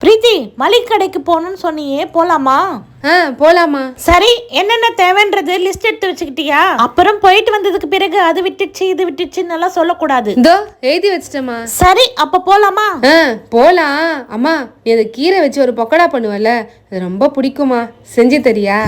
பிரீத்தி, மளிகை கடைக்கு போகணும்னு சொன்னியே, போலாமா? போலாமா. சரி, என்னென்ன தேவைன்றது லிஸ்ட் எடுத்து வச்சுக்கிட்டியா? அப்புறம் போயிட்டு வந்ததுக்கு பிறகு அது விட்டுச்சு இது விட்டுச்சுன்னு எல்லாம் சொல்லக்கூடாது. இதோ எழுதி வச்சிட்டேமா. சரி, அப்ப போலாமா? போலாம். அம்மா, நீ அந்த கீரை வச்சு ஒரு பக்கோடா பண்ணுவல, அது ரொம்ப பிடிக்குமா, செஞ்சு தரியா?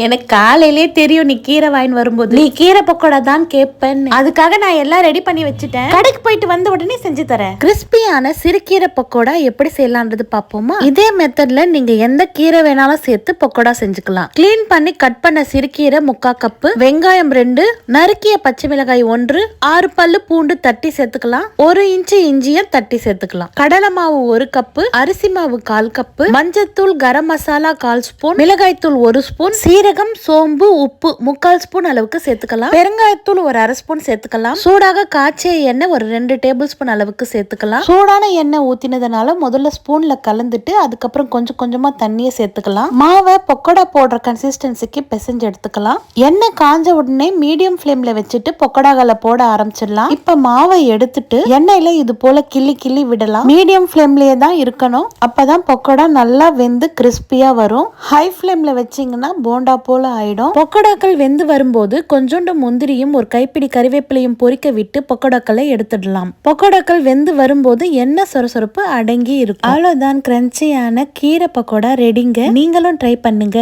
எனக்கு காலையிலே தெரியும் நீ கீரை வாங்கின்னு வரும்போது நீ கீரை பக்கோடா தான் கேட்பேன்னு. அதுக்காக நான் எல்லாம் ரெடி பண்ணி வச்சுட்டேன். கடைக்கு போயிட்டு வந்த உடனே செஞ்சு தரேன். கிறிஸ்பியான சிறுகீரை பக்கோடா எப்படி செய்யலான்றது பாப்போமா? இதே மெத்தட்ல நீங்க எந்த கீரை வேணாலும் சேர்த்து பக்கோடா செஞ்சுக்கலாம். கிளீன் பண்ணி கட் பண்ண சிறுகீரை 3/4 கப், வெங்காயம் 2, நறுக்கிய பச்சை மிளகாய் 1, 6 பல்லு பூண்டு தட்டி சேர்த்துக்கலாம். 1 இன்ச்சு இஞ்சிய தட்டி சேர்த்துக்கலாம். கடலை மாவு 1 கப், அரிசி மாவு 1/4 கப், மஞ்சத்தூள், கரம் மசாலா 1/4 ஸ்பூன், மிளகாய் தூள் 1 ஸ்பூன், சீரகம், சோம்பு, உப்பு 3/4 ஸ்பூன் அளவுக்கு சேர்த்துக்கலாம். பெருங்காயத்தூள் 1 1/2 ஸ்பூன் சேர்த்துக்கலாம். சூடாக காய்ச்சிய எண்ணெய் ஒரு 2 டேபிள் ஸ்பூன் அளவுக்கு சேர்த்துக்கலாம். சூடான எண்ணெய் ஊத்தினதுனால முதல்ல ஸ்பூன்ல கலந்துட்டு அதுக்கப்புறம் கொஞ்சம் கொஞ்சமா தண்ணியை சேர்த்துக்கலாம். மாவை பக்கோடா போடுற கன்சிஸ்டன்சிக்கு பிசைஞ்சு எடுத்துக்கலாம். எண்ணெய் காஞ்ச உடனே மீடியம் ஃப்ளேம்ல வச்சுட்டு பக்கோடாகளை போட ஆரம்பிச்சிடலாம். இப்ப மாவை எடுத்துட்டு எண்ணெயில இது போல கிள்ளி கிள்ளி விடலாம். மீடியம் ஃப்ளேம்லயே தான் இருக்கணும். அப்பதான் பக்கோடா நல்லா வெந்து கிறிஸ்பியா வரும். ஹை ஃப்ளேம்ல வச்சீங்கன்னா போண்டா போல ஆயிடும். பக்கோடாக்கள் வெந்து வரும்போது கொஞ்சோண்டு முந்திரியும் ஒரு கைப்பிடி கறிவேப்பிலையும் பொரிக்க விட்டு பக்கோடாக்களை எடுத்துடலாம். பக்கோடாக்கள் வெந்து வரும்போது எண்ணெய் சொரசொரப்பு அடங்கி இருக்கும். அவ்வளவுதான், கிரன்ச்சியான கீரை பக்கோடா ரெடிங்க. நீங்களும் ட்ரை பண்ணுங்க.